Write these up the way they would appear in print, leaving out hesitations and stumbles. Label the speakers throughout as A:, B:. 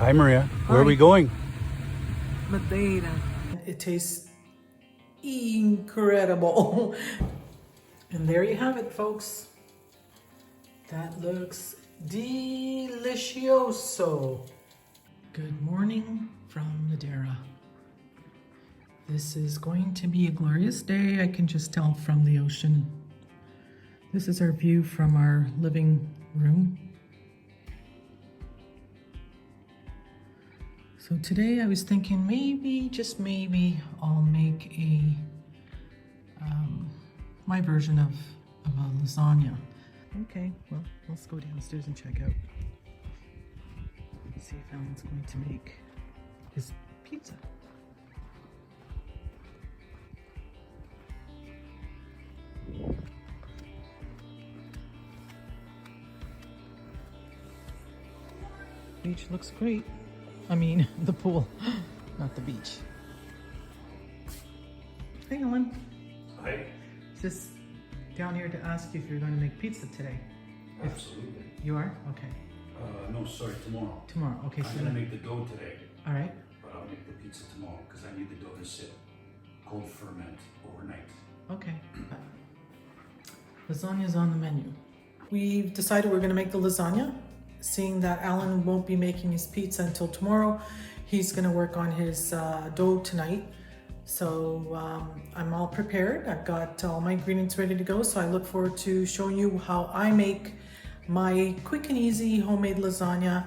A: Hi, Maria. Where are we going?
B: Madeira. It tastes incredible. And there you have it, folks. That looks delicioso. Good morning from Madeira. This is going to be a glorious day, I can just tell from the ocean. This is our view from our living room. So today I was thinking maybe, just maybe, I'll make my version of a lasagna. Okay, well, let's go downstairs and check out. See if Alan's going to make his pizza. Beach looks great. I mean, the pool, not the beach. Hey, Alan.
A: Hi.
B: Just down here to ask you if you're going to make pizza today.
A: Absolutely.
B: You are? Okay.
A: No, sorry, tomorrow.
B: Tomorrow. Okay.
A: I'm gonna make the dough today,
B: All right.
A: but I'll make the pizza tomorrow because I need the dough to sit cold ferment overnight.
B: Okay. Lasagna is on the menu. We've decided we're going to make the lasagna. Seeing that Alan won't be making his pizza until tomorrow, he's going to work on his dough tonight. So I'm all prepared. I've got all my ingredients ready to go. So I look forward to showing you how I make my quick and easy homemade lasagna.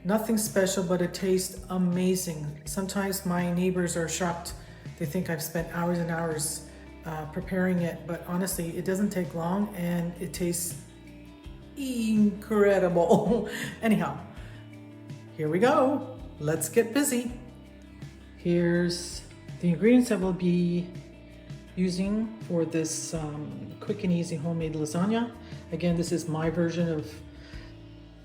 B: Nothing special, but it tastes amazing. Sometimes my neighbors are shocked. They think I've spent hours and hours preparing it, but honestly, it doesn't take long and it tastes incredible. Anyhow, here we go. Let's get busy. Here's the ingredients that we'll be using for this quick and easy homemade lasagna. Again, this is my version of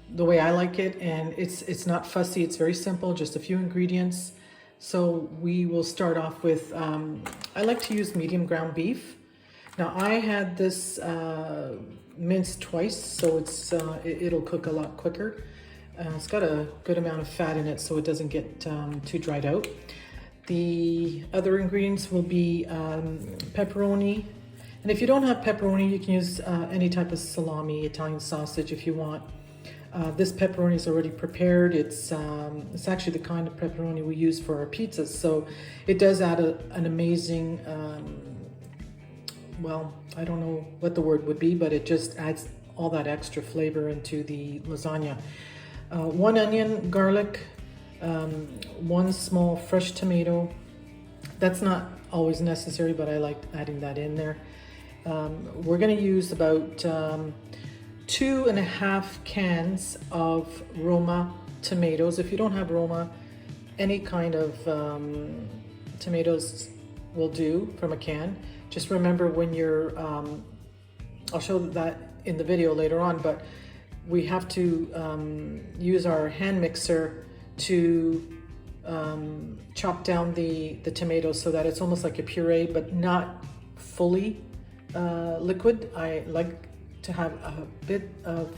B: the way I like it, and it's not fussy. It's very simple, just a few ingredients. So we will start off with, I like to use medium ground beef. Now I had this minced twice, so it'll cook a lot quicker. It's got a good amount of fat in it, so it doesn't get too dried out. The other ingredients will be pepperoni. And if you don't have pepperoni, you can use any type of salami, Italian sausage if you want. This pepperoni is already prepared. It's actually the kind of pepperoni we use for our pizzas. So it does add an amazing, well, I don't know what the word would be, but it just adds all that extra flavor into the lasagna. 1 onion, garlic, 1 small fresh tomato. That's not always necessary, but I like adding that in there. We're going to use about 2.5 cans of Roma tomatoes. If you don't have Roma, any kind of tomatoes will do from a can. Just remember when you're, I'll show that in the video later on, but we have to use our hand mixer to chop down the tomatoes so that it's almost like a puree, but not fully liquid. I like to have a bit of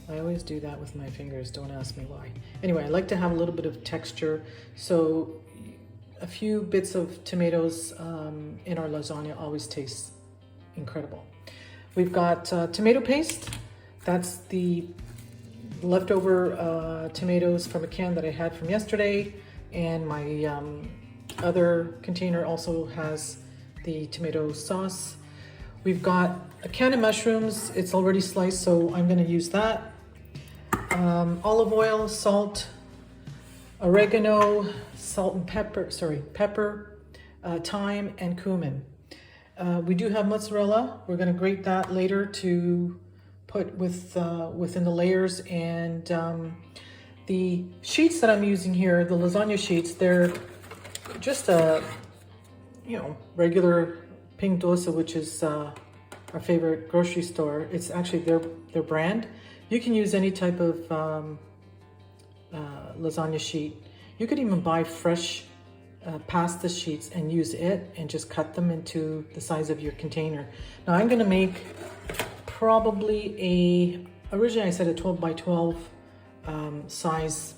B: I always do that with my fingers, don't ask me why. Anyway, I like to have a little bit of texture, so a few bits of tomatoes in our lasagna always tastes incredible. We've got tomato paste. That's the leftover tomatoes from a can that I had from yesterday, and my other container also has the tomato sauce. We've got a can of mushrooms. It's already sliced, so I'm going to use that. Olive oil, salt, oregano, salt and pepper, thyme, and cumin. We do have mozzarella. We're going to grate that later to put within the layers. And the sheets that I'm using here, the lasagna sheets, they're just a regular Pink Dosa, which is our favorite grocery store. It's actually their brand. You can use any type of lasagna sheet. You could even buy fresh pasta sheets and use it and just cut them into the size of your container. Now I'm going to make probably originally I said a 12 by 12 size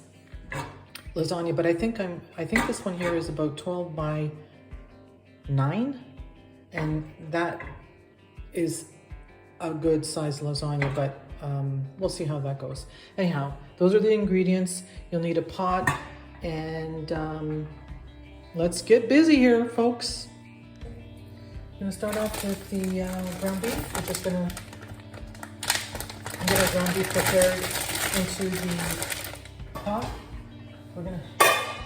B: lasagna, but I think this one here is about 12 by 9, and that is a good size lasagna, but we'll see how that goes. Anyhow, those are the ingredients. You'll need a pot, and let's get busy here, folks. I'm gonna start off with the ground beef. We're just gonna get our ground beef prepared into the pot. We're gonna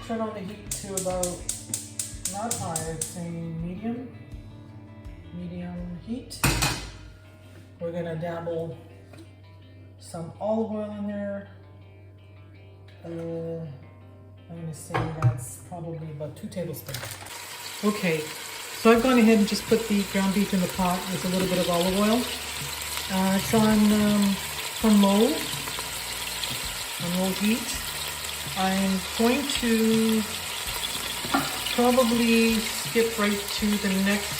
B: turn on the heat to about, not high, I'd say medium heat. We're gonna dabble some olive oil in there. I'm gonna say that's probably about 2 tablespoons. Okay, so I've gone ahead and just put the ground beef in the pot with a little bit of olive oil. It's on low heat. I'm going to probably skip right to the next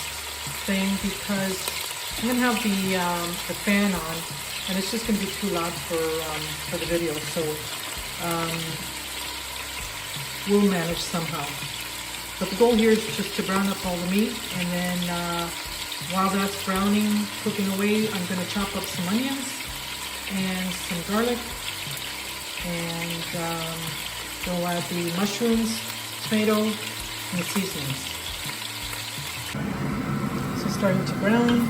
B: thing because I'm gonna have the fan on, and it's just gonna be too loud for the video. So we'll manage somehow. But the goal here is just to brown up all the meat, and then while that's browning, cooking away, I'm gonna chop up some onions and some garlic, and we'll add the mushrooms, tomato, and the seasonings. So starting to brown.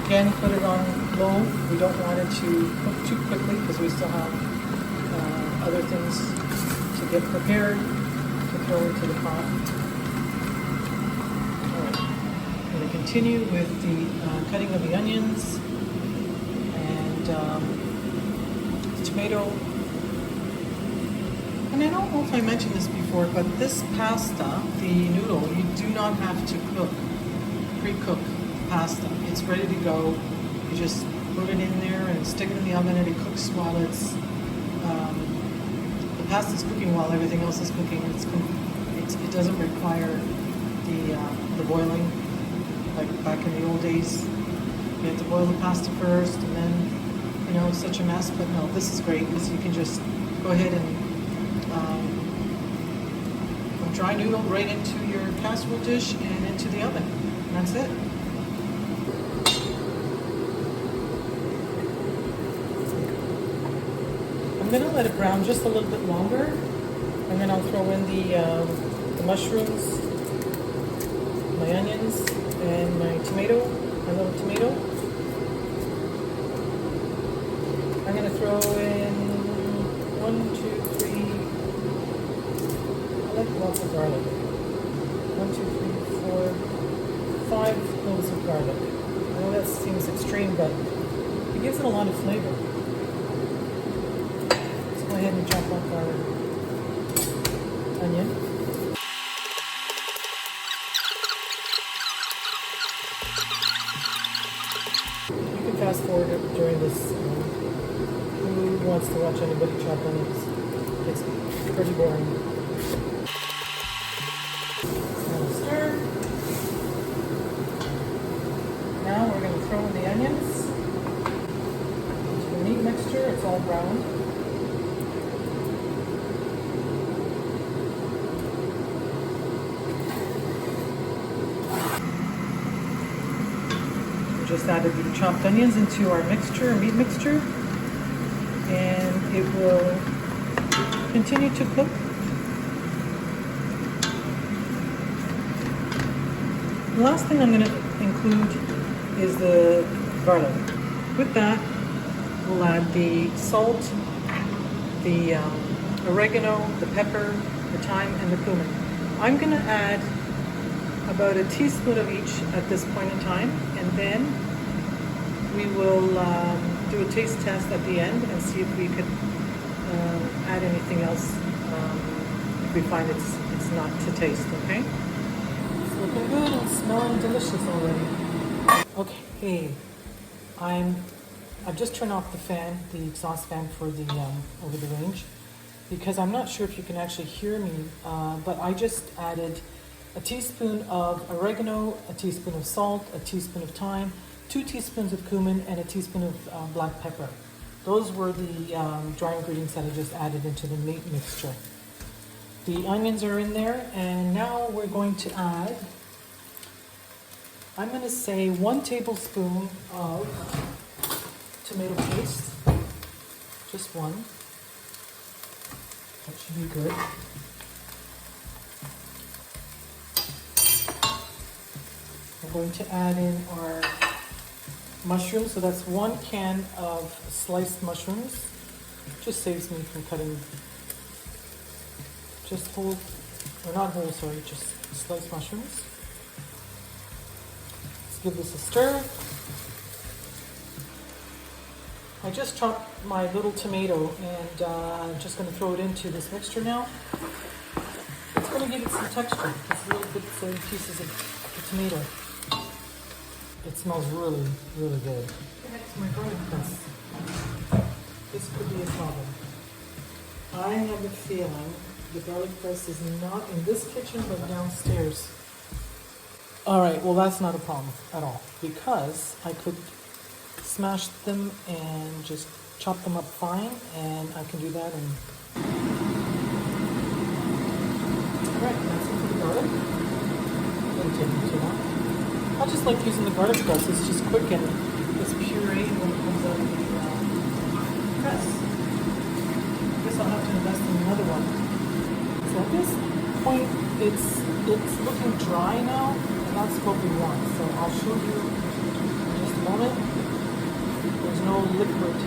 B: Again, put it on low. We don't want it to cook too quickly because we still have other things to get prepared to throw into the pot. All right. I'm going to continue with the cutting of the onions and the tomato. And I don't know if I mentioned this before, but this pasta, the noodle, you do not have to pre-cook pasta. It's ready to go. You just put it in there and stick it in the oven, and it cooks while it's the pasta's cooking while everything else is cooking. It doesn't require the boiling like back in the old days. You have to boil the pasta first, and then it's such a mess. But no, this is great because you can just go ahead and dry noodle right into your casserole dish and into the oven. And that's it. I'm going to let it brown just a little bit longer, and then I'll throw in the mushrooms, my onions, and my little tomato. I'm going to throw in 1, 2, 3. I like lots of garlic. 1, 2, 3, 4, 5 cloves of garlic. I know that seems extreme, but it gives it a lot of flavor. Go ahead and chop up our onion. You can fast forward during this. Who wants to watch anybody chop onions? It's pretty boring. Now stir. Now we're going to throw in the onions into the meat mixture. It's all browned. Just added the chopped onions into our meat mixture, and it will continue to cook. The last thing I'm going to include is the garlic. With that, we'll add the salt, the oregano, the pepper, the thyme, and the cumin. I'm going to add about a teaspoon of each at this point in time, and then we will do a taste test at the end and see if we could add anything else if we find it's not to taste. Okay, it's looking good and smelling delicious already. Okay, I've just turned off the exhaust fan for the over the range, because I'm not sure if you can actually hear me, but I just added a teaspoon of oregano, a teaspoon of salt, a teaspoon of thyme, 2 teaspoons of cumin, and a teaspoon of black pepper. Those were the dry ingredients that I just added into the meat mixture. The onions are in there, and now we're going to add, I'm going to say 1 tablespoon of tomato paste. Just one. That should be good. We're going to add in our mushrooms. So that's 1 can of sliced mushrooms. Just saves me from cutting just whole, or not whole, sorry, just sliced mushrooms. Let's give this a stir. I just chopped my little tomato and I'm just going to throw it into this mixture now. It's going to give it some texture, just little bits and pieces of the tomato. It smells really, really good. Next, my garlic press. This could be a problem. I have a feeling the garlic press is not in this kitchen, but downstairs. All right, well that's not a problem at all, because I could smash them and just chop them up fine, and I can do that. And all right, that's it for the garlic. Doesn't take me too long. I just like using the garlic press. It's just quick and it's puree when it comes out of the press. I guess I'll have to invest in another one. So at this point, it's looking dry now, and that's what we want. So I'll show you in just a moment. There's no liquid.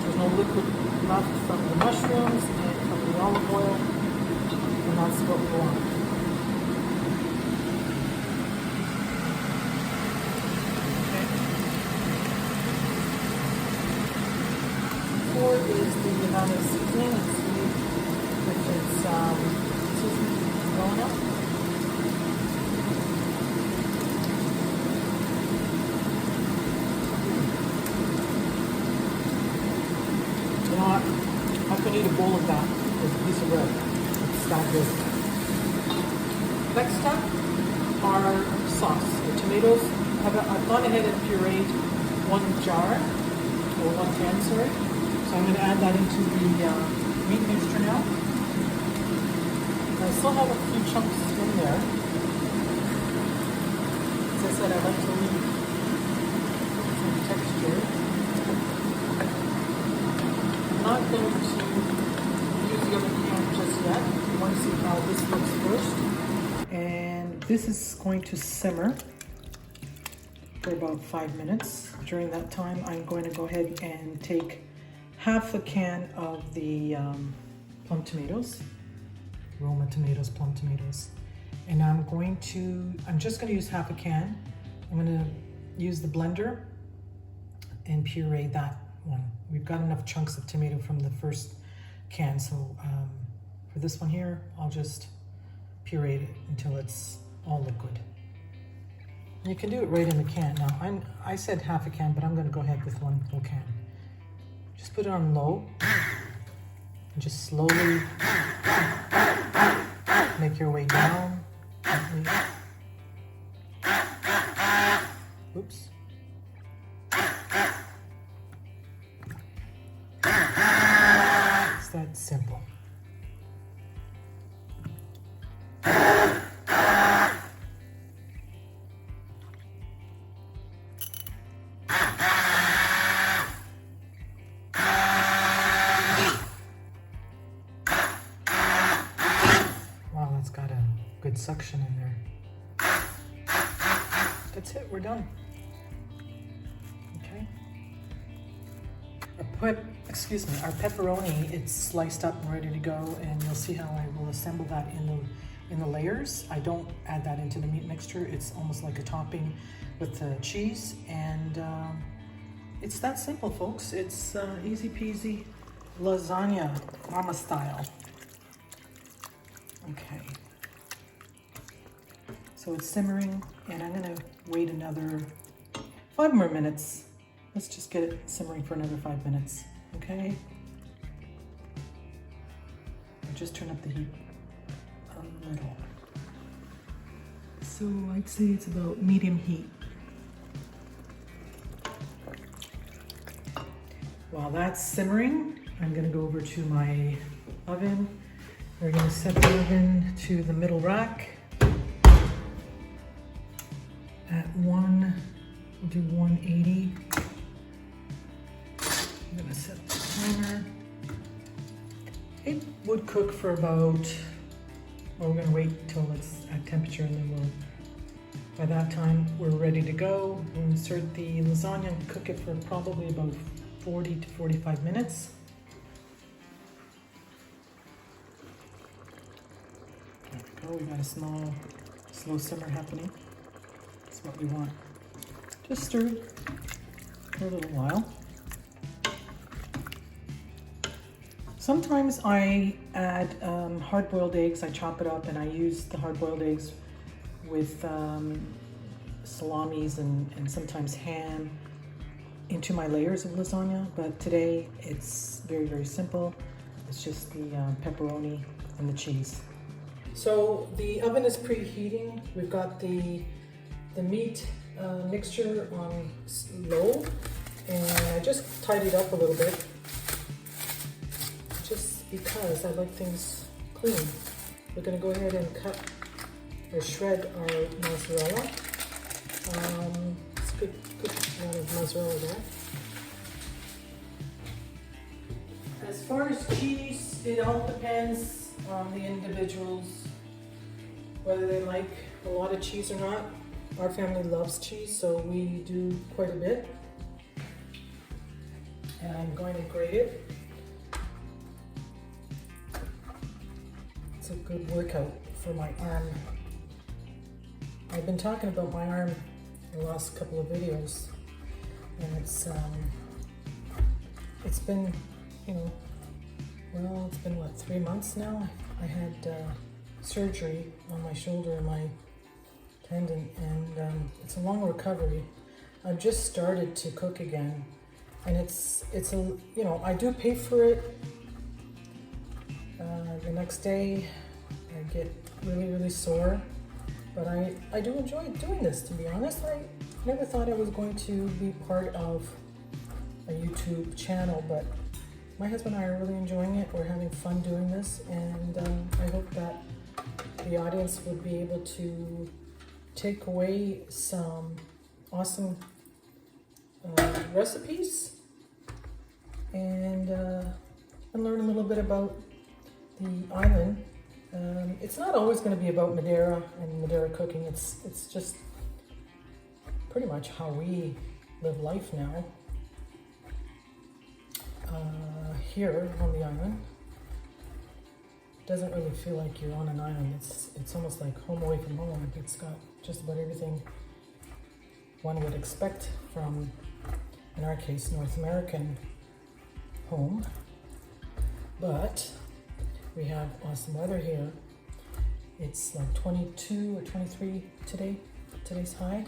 B: There's no liquid left from the mushrooms and from the olive oil, and that's what we want. Is the amount of seasoning. Let's see if it's seasoning well enough. You know what? I could eat a bowl of that with a piece of bread. It's that good. Next step, our sauce. The tomatoes. I've gone ahead and pureed 1 jar, or 1 can, sorry. So I'm going to add that into the meat mixture now. I still have a few chunks in there. As I said, I like to leave some texture. I'm not going to use the other can just yet. I want to see how this looks first. And this is going to simmer for about 5 minutes. During that time, I'm going to go ahead and take half a can of the plum tomatoes, Roma tomatoes, plum tomatoes, and I'm just going to use half a can. I'm going to use the blender and puree that one. We've got enough chunks of tomato from the first can, so for this one here, I'll just puree it until it's all liquid. You can do it right in the can. Now, I said half a can, but I'm going to go ahead with 1 whole can. Just put it on low and just slowly make your way down. Oops. It's that simple. Good suction in there. That's it, we're done. Okay. Our pepperoni, it's sliced up and ready to go, and you'll see how I will assemble that in the layers. I don't add that into the meat mixture. It's almost like a topping with the cheese, and it's that simple, folks. It's easy peasy lasagna, mama style. Okay. So it's simmering, and I'm gonna wait another 5 more minutes. Let's just get it simmering for another 5 minutes, okay? I'll just turn up the heat a little. So I'd say it's about medium heat. while that's simmering, I'm gonna go over to my oven. We're gonna set the oven to the middle rack at we'll do 180. I'm gonna set the timer. It would cook for about, well, we're gonna wait till it's at temperature and then by that time we're ready to go. We'll insert the lasagna and cook it for probably about 40 to 45 minutes. There we go, we got a slow simmer happening. That's what we want. Just stir it for a little while. Sometimes I add hard-boiled eggs. I chop it up and I use the hard-boiled eggs with salamis and sometimes ham into my layers of lasagna. But today it's very, very simple. It's just the pepperoni and the cheese. So the oven is preheating. We've got the meat mixture on low, and I just tidied up a little bit. Just because I like things clean. We're going to go ahead and cut or shred our mozzarella. It's a good amount of mozzarella there. As far as cheese, it all depends on the individuals, whether they like a lot of cheese or not. Our family loves cheese, so we do quite a bit. And I'm going to grate it. It's a good workout for my arm. I've been talking about my arm in the last couple of videos, and it's been, it's been what, 3 months now? I had surgery on my shoulder and my tendon, and it's a long recovery. I've just started to cook again, and it's I do pay for it. The next day I get really, really sore, but I do enjoy doing this, to be honest. I never thought I was going to be part of a YouTube channel, but my husband and I are really enjoying it. We're having fun doing this, and I hope that the audience would be able to take away some awesome recipes and learn a little bit about the island. It's not always going to be about Madeira and Madeira cooking. It's just pretty much how we live life now here on the island. Doesn't really feel like you're on an island. It's almost like home away from home. It's got just about everything one would expect from, in our case, North American home. But we have awesome weather here. It's like 22 or 23 today. Today's high.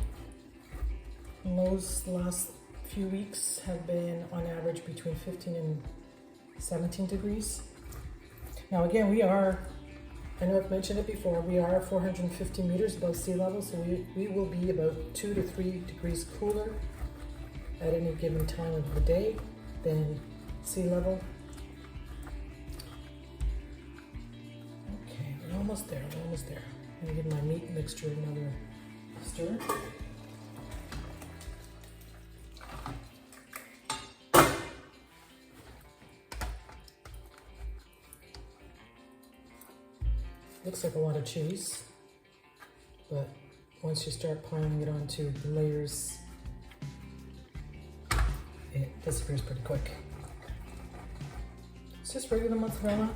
B: And those last few weeks have been on average between 15 and 17 degrees. Now again, I know I've mentioned it before, we are 450 meters above sea level, so we will be about 2 to 3 degrees cooler at any given time of the day than sea level. Okay, we're almost there. I'm gonna give my meat mixture another stir. Looks like a lot of cheese, but once you start piling it onto the layers, it disappears pretty quick. It's just regular mozzarella.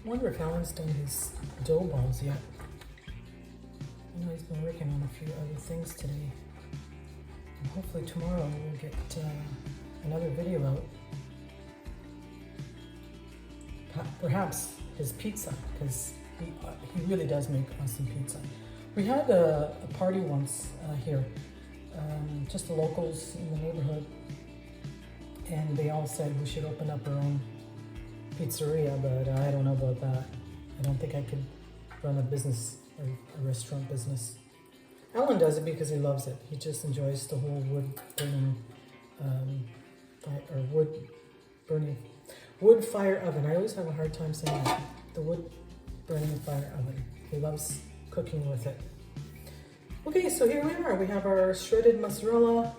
B: I wonder if Alan's done his dough balls yet. I know he's been working on a few other things today. And hopefully tomorrow we'll get another video out. Perhaps his pizza, because he really does make awesome pizza. We had a party once here, just the locals in the neighborhood, and they all said we should open up our own pizzeria, but I don't know about that. I don't think I could run a business, or a restaurant business. Alan does it because he loves it. He just enjoys the whole wood burning, wood fire oven. I always have a hard time saying that. The wood burning fire oven. He loves cooking with it. Okay, so here we are. We have our shredded mozzarella.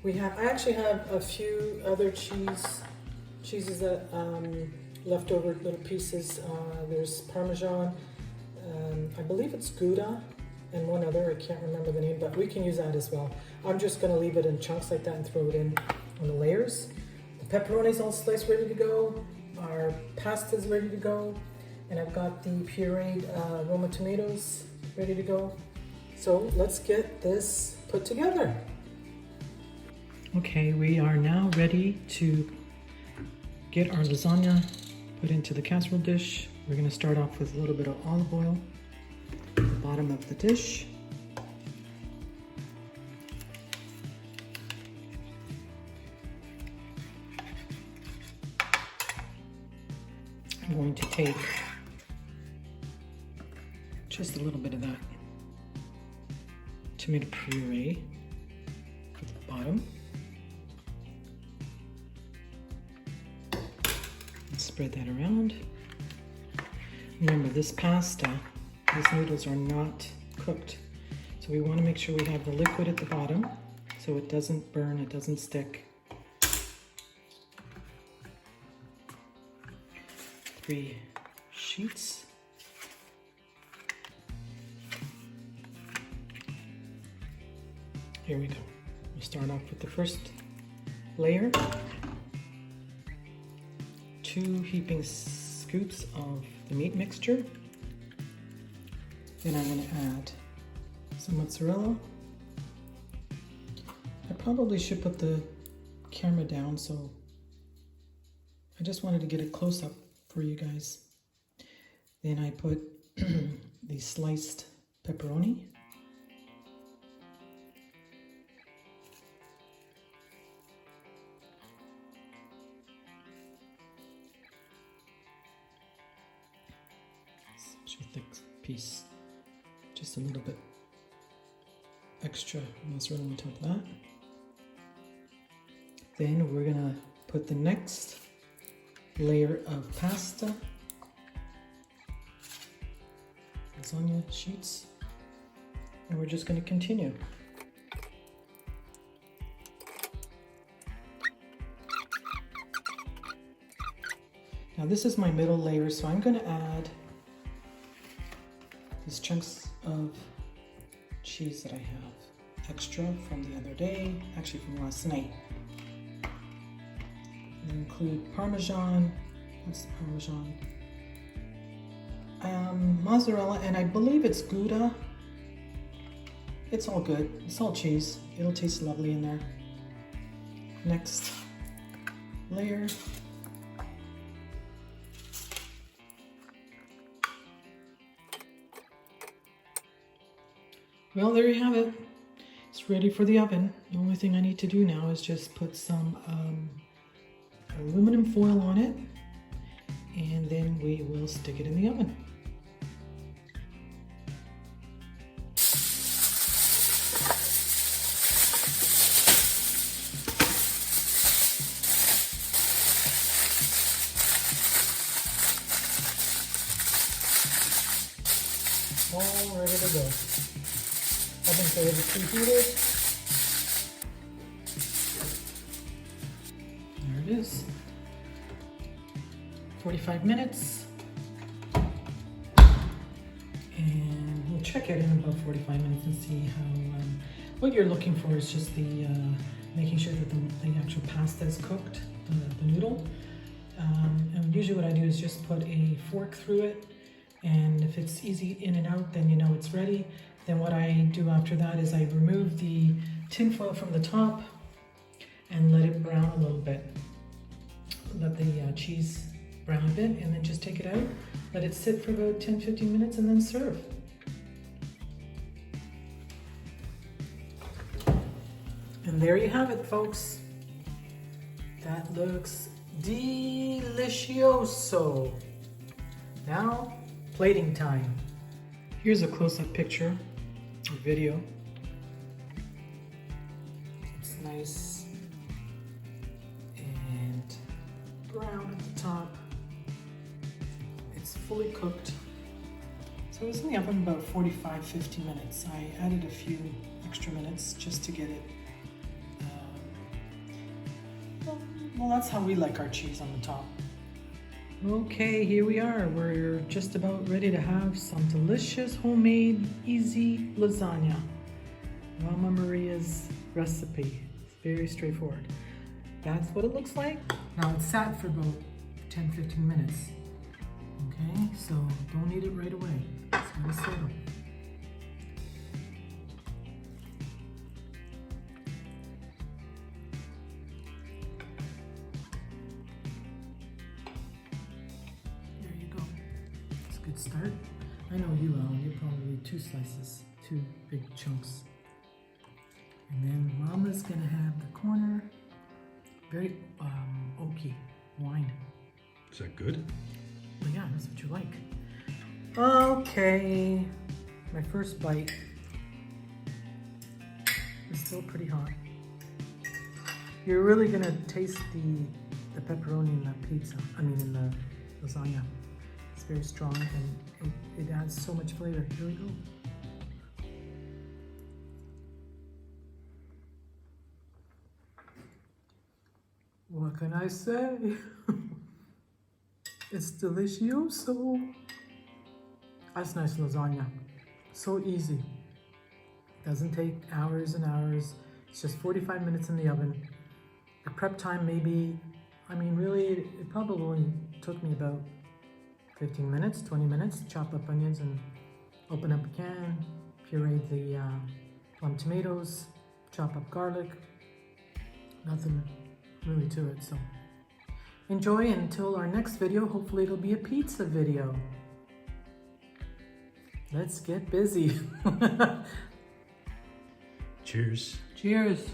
B: I actually have a few other cheeses that leftover little pieces. There's Parmesan. I believe it's Gouda and one other. I can't remember the name, but we can use that as well. I'm just going to leave it in chunks like that and throw it in on the layers. The pepperoni's all sliced, ready to go. Our pasta's ready to go. And I've got the pureed Roma tomatoes ready to go. So let's get this put together. Okay, we are now ready to get our lasagna put into the casserole dish. We're going to start off with a little bit of olive oil at the bottom of the dish. I'm going to take just a little bit of that tomato puree at the bottom. And spread that around. Remember, this pasta, these noodles are not cooked. So we want to make sure we have the liquid at the bottom so it doesn't burn, it doesn't stick. 3 sheets. Here we go. We'll start off with the first layer. 2 heaping scoops of the meat mixture. Then I'm going to add some mozzarella. I probably should put the camera down, so I just wanted to get a close-up for you guys. Then I put the sliced pepperoni. Such a thick piece. Just a little bit extra mozzarella on top of that. Then we're gonna put the next layer of pasta, lasagna sheets, and we're just going to continue. Now this is my middle layer, so I'm going to add these chunks of cheese that I have extra from the other day, actually from last night. Include Parmesan, what's the Parmesan? Mozzarella, and I believe it's Gouda. It's all good, it's all cheese. It'll taste lovely in there. Next layer. Well, there you have it. It's ready for the oven. The only thing I need to do now is just put some aluminum foil on it, and then we will stick it in the oven. All ready to go. Oven's already preheated. There it is. 45 minutes. And we'll check it in about 45 minutes and see how, what you're looking for is just the, making sure that the actual pasta is cooked, the noodle. And usually what I do is just put a fork through it, and if it's easy in and out, then you know it's ready. Then what I do after that is I remove the tin foil from the top and let it brown a little bit. Let the cheese brown a bit, and then just take it out, let it sit for about 10-15 minutes, and then serve. And there you have it, folks. That looks delicioso. Now, plating time. Here's a close-up picture or video It's nice and brown at the top. It's fully cooked. So it was in the oven about 45-50 minutes. I added a few extra minutes just to get it. Well, that's how we like our cheese on the top. Okay, here we are. We're just about ready to have some delicious, homemade, easy lasagna. Mama Maria's recipe. It's very straightforward. That's what it looks like. Now it's sat for about 10-15 minutes. Okay, so don't eat it right away. It's gonna settle. There you go. It's a good start. I know you will. You'll probably eat 2 slices, 2 big chunks. And then Mama's gonna have the corner. Very oaky wine.
A: Is that good?
B: Well, yeah, that's what you like. Okay, my first bite is still pretty hot. You're really gonna taste the pepperoni in the pizza. I mean, in the lasagna. It's very strong and it adds so much flavor. Here we go. What can I say? It's delicioso. That's nice lasagna. So easy. Doesn't take hours and hours. It's just 45 minutes in the oven. The prep time maybe, I mean really, it probably took me about 15 minutes, 20 minutes. Chop up onions and open up a can. Puree the plum tomatoes. Chop up garlic. Nothing really to it, so. Enjoy until our next video. Hopefully it'll be a pizza video. Let's get busy.
A: Cheers.
B: Cheers.